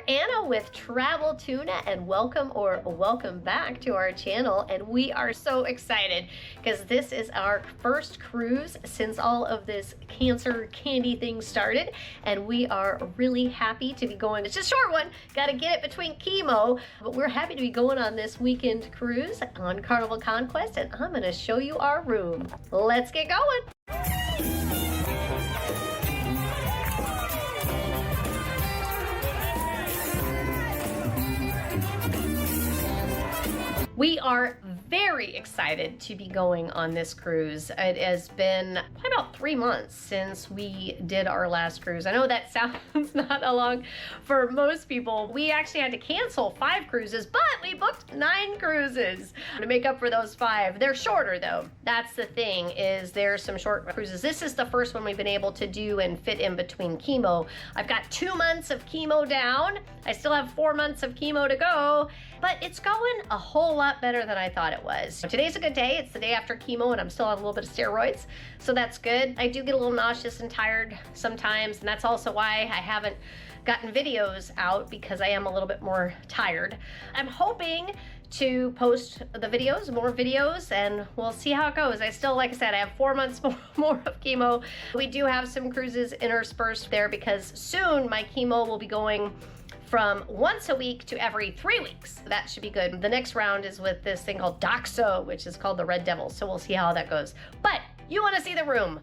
Anna with Travel Tuna, and welcome back to our channel. And we are so excited because this is our first cruise since all of this cancer candy thing started, and we are really happy to be going. It's just a short one, got to get it between chemo, but we're happy to be going on this weekend cruise on Carnival Conquest, and I'm going to show you our room. Let's get going. We are very excited to be going on this cruise. It has been probably about 3 months since we did our last cruise. I know that sounds not a long for most people. We actually had to cancel 5 cruises, but we booked 9 cruises to make up for those 5. They're shorter though. That's the thing, is there's some short cruises. This is the first one we've been able to do and fit in between chemo. I've got 2 months of chemo down. I still have 4 months of chemo to go, but it's going a whole lot better than I thought it was. Today's a good day. It's the day after chemo and I'm still on a little bit of steroids, so that's good. I do get a little nauseous and tired sometimes, and that's also why I haven't gotten videos out, because I am a little bit more tired. I'm hoping to post the videos, more videos, and we'll see how it goes. I still, like I said, I have 4 months more of chemo. We do have some cruises interspersed there because soon my chemo will be going from once a week to every 3 weeks. That should be good. The next round is with this thing called Doxo, which is called the Red Devil. So we'll see how that goes. But you want to see the room.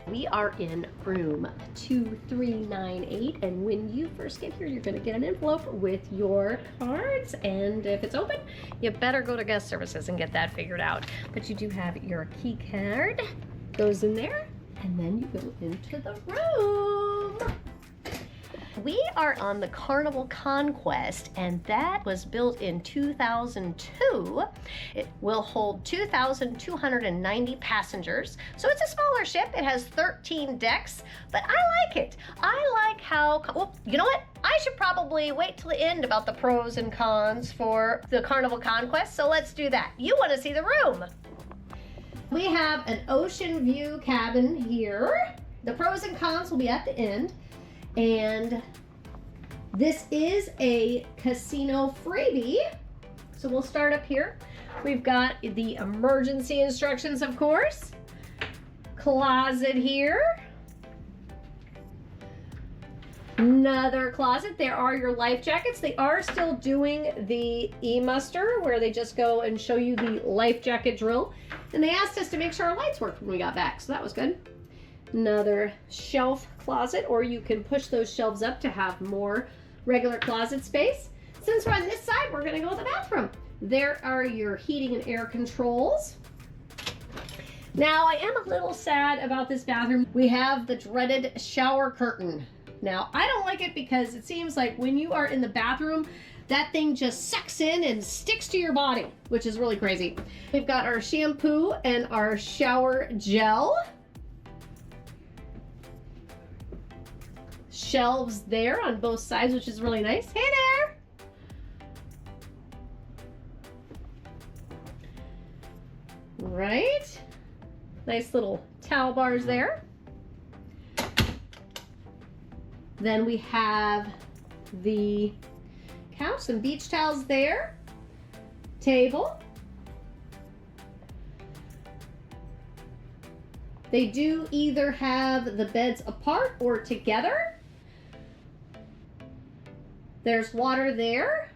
We are in room 2398, and when you first get here, you're going to get an envelope with your cards, and if it's open, you better go to guest services and get that figured out. But you do have your key card, goes in there, and then you go into the room. We are on the Carnival Conquest, and that was built in 2002. It will hold 2,290 passengers, so it's a smaller ship. It has 13 decks, but I like it. I like how, well, you know what? I should probably wait till the end about the pros and cons for the Carnival Conquest, so let's do that. You want to see the room. We have an ocean view cabin here. The pros and cons will be at the end. And this is a casino freebie. So we'll start up here. We've got the emergency instructions, of course. Closet here. Another closet. There are your life jackets. They are still doing the e-muster where they just go and show you the life jacket drill. And they asked us to make sure our lights worked when we got back, so that was good. Another shelf closet, or you can push those shelves up to have more regular closet space. Since we're on this side, we're going to go to the bathroom. There are your heating and air controls. Now, I am a little sad about this bathroom. We have the dreaded shower curtain. Now, I don't like it because it seems like when you are in the bathroom, that thing just sucks in and sticks to your body, which is really crazy. We've got our shampoo and our shower gel. Shelves there on both sides, which is really nice. Hey there! Right. Nice little towel bars there. Then we have the couch and beach towels there. Table. They do either have the beds apart or together. There's water there.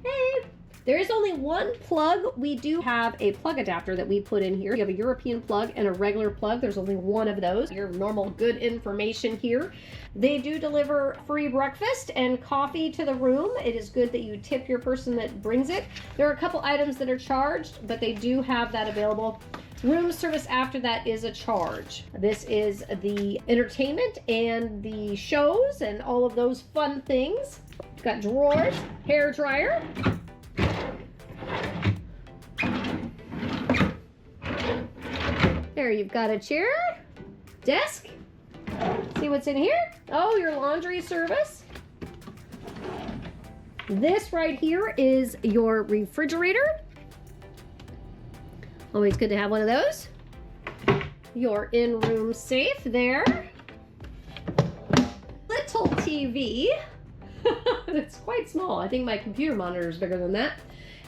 Hey, there is only one plug. We do have a plug adapter that we put in here. You have a European plug and a regular plug. There's only one of those. Your normal good information here. They do deliver free breakfast and coffee to the room. It is good that you tip your person that brings it. There are a couple items that are charged, but they do have that available. Room service after that is a charge. This is the entertainment and the shows and all of those fun things. We've got drawers, hair dryer. There, you've got a chair, desk. See what's in here? Oh, your laundry service. This right here is your refrigerator. Always good to have one of those. Your in-room safe there. Little tea TV. It's quite small. I think my computer monitor is bigger than that.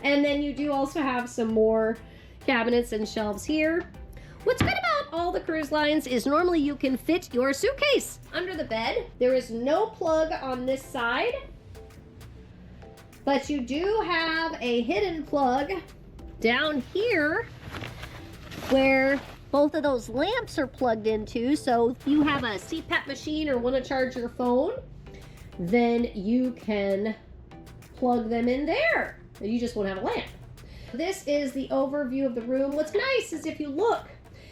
And then you do also have some more cabinets and shelves here. What's good about all the cruise lines is normally you can fit your suitcase under the bed. There is no plug on this side, but you do have a hidden plug down here where both of those lamps are plugged into. So if you have a CPAP machine or want to charge your phone, then you can plug them in there. You just won't have a lamp. This is the overview of the room. What's nice is if you look,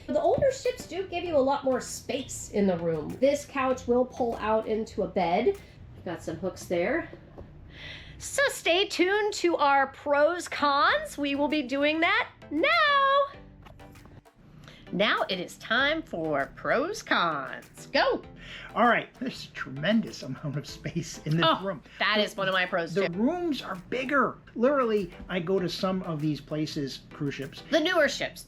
the older ships do give you a lot more space in the room. This couch will pull out into a bed. Got some hooks there. So stay tuned to our pros cons. We will be doing that now. Now it is time for pros cons. Go. All right, there's a tremendous amount of space in this room. That is one of my pros too. The rooms are bigger. Literally, I go to some of these places, cruise ships. The newer ships.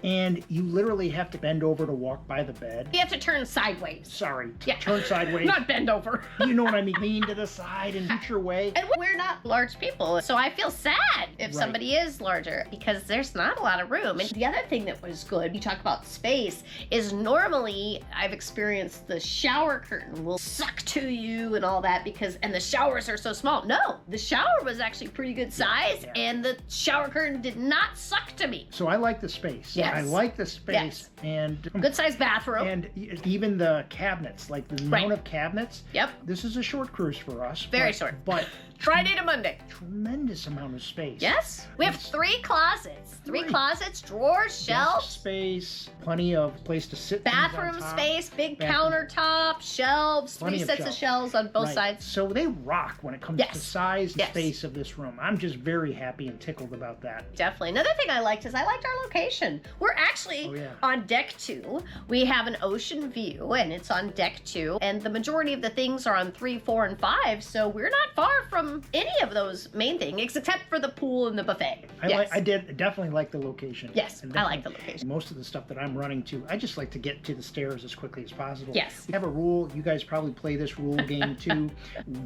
And you literally have to bend over to walk by the bed. You have to turn sideways. Sorry, Yeah. turn sideways. Not bend over. You know what I mean? Lean to the side and reach your way. And we're not large people, so I feel sad if somebody is larger because there's not a lot of room. And the other thing that was good, you talk about space, is normally I've experienced the shower curtain will suck to you and all that and the showers are so small. No, the shower was actually pretty good size and the shower curtain did not suck to me. So I like the space. Yes. I like the space and good sized bathroom. And even the cabinets, like the amount of cabinets. Yep. This is a short cruise for us. Very short. But Friday to Monday. Tremendous amount of space. Yes. We have 3 closets. 3 closets, drawers, shelves. Desk space, plenty of place to sit. Bathroom space, big countertop, shelves, Plenty 3 of sets of shelves. shelves on both sides. So they rock when it comes to size and space of this room. I'm just very happy and tickled about that. Definitely. Another thing I liked is I liked our location. We're actually on deck 2. We have an ocean view and it's on deck 2. And the majority of the things are on 3, 4, and 5. So we're not far from any of those main things except for the pool and the buffet. I did definitely like the location. Yes, I like the location. Most of the stuff that I'm running to, I just like to get to the stairs as quickly as possible. Yes. We have a rule. You guys probably play this rule game too.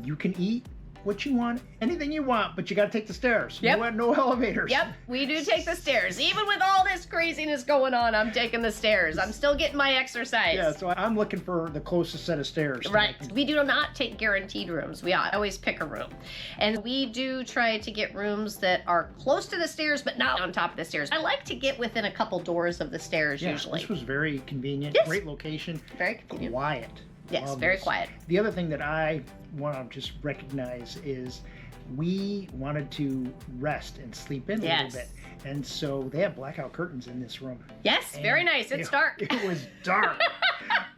You can eat what you want, anything you want, but you got to take the stairs. Yep. No elevators. Yep, we do take the stairs. Even with all this craziness going on, I'm taking the stairs. I'm still getting my exercise. Yeah, so I'm looking for the closest set of stairs. Right. We do not take guaranteed rooms. We always pick a room. And we do try to get rooms that are close to the stairs, but not on top of the stairs. I like to get within a couple doors of the stairs usually. This was very convenient. Yes. Great location. Very convenient. Quiet. Yes, Love very this. quiet. The other thing that I want to just recognize is we wanted to rest and sleep in a little bit. And so they have blackout curtains in this room. Yes, and very nice. It's dark. It was dark.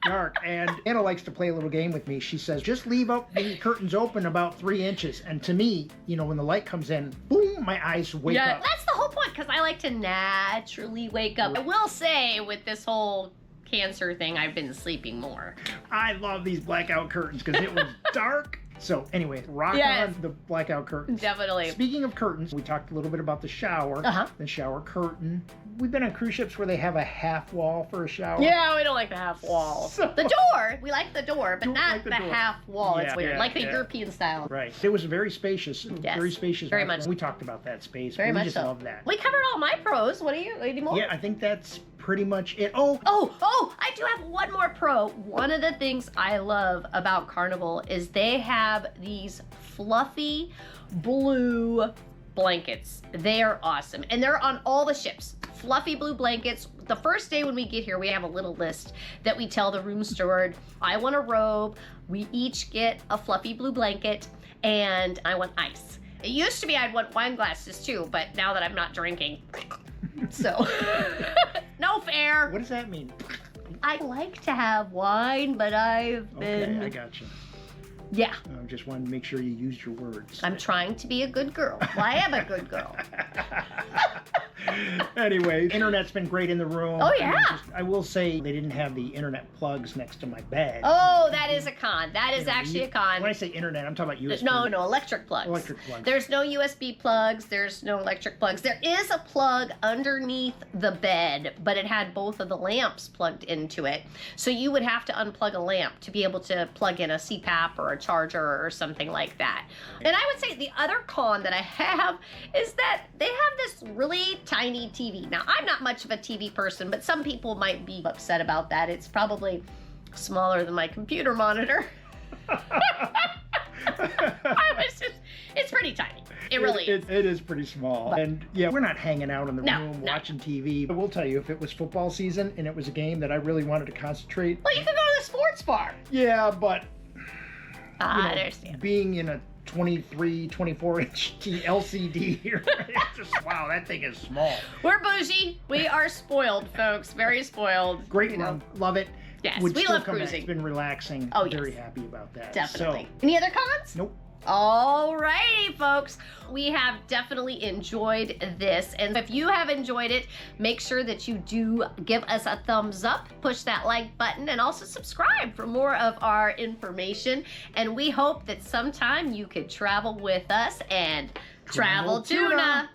Dark. And Anna likes to play a little game with me. She says, just leave up the curtains open about 3 inches. And to me, when the light comes in, boom, my eyes wake up. That's the whole point, because I like to naturally wake up. I will say, with this whole cancer thing, I've been sleeping more. I love these blackout curtains because it was dark. So anyway, rock on the blackout curtains. Definitely. Speaking of curtains, we talked a little bit about the shower. The shower curtain. We've been on cruise ships where they have a half wall for a shower. Yeah, we don't like the half wall. The door, we like the door, but not the half wall. It's weird, like the European style. Right. It was very spacious. Very spacious. Very much. We talked about that space. Very much so. We just love that. We covered all my pros. What do you any more? Yeah, I think that's pretty much it. I do have one more pro. One of the things I love about Carnival is they have these fluffy blue blankets. They are awesome. And they're on all the ships. Fluffy blue blankets. The first day when we get here, we have a little list that we tell the room steward, I want a robe. We each get a fluffy blue blanket and I want ice. It used to be I'd want wine glasses too, but now that I'm not drinking, so no fair. What does that mean? I like to have wine, but I've been... Okay, I got you. Yeah. I just wanted to make sure you used your words. I'm trying to be a good girl. Well, I am a good girl. Anyway, internet's been great in the room. Oh, yeah. I will say they didn't have the internet plugs next to my bed. Oh, that is a con. That is You know, actually a con. When I say internet, I'm talking about USB. No, electric plugs. Electric plugs. There's no USB plugs. There's no electric plugs. There is a plug underneath the bed, but it had both of the lamps plugged into it. So you would have to unplug a lamp to be able to plug in a CPAP or a charger or something like that. And I would say the other con that I have is that they have this really tiny TV. Now, I'm not much of a TV person, but some people might be upset about that. It's probably smaller than my computer monitor. It's pretty tiny. It really is. It is pretty small. And yeah, we're not hanging out in the room No. watching TV. I will tell you, if it was football season and it was a game that I really wanted to concentrate. Well, you could go to the sports bar. Yeah, but I understand. being in a 23, 24-inch LCD here, it's just, wow, that thing is small. We're bougie. We are spoiled, folks. Very spoiled. Great You know. room. Love it. Yes, Would we still love come back. cruising. It's been relaxing. Oh, yes. Very happy about that. Definitely. So, Any other cons? nope. Alrighty, folks. We have definitely enjoyed this. And if you have enjoyed it, make sure that you do give us a thumbs up, push that like button, and also subscribe for more of our information. And we hope that sometime you could travel with us and travel tuna.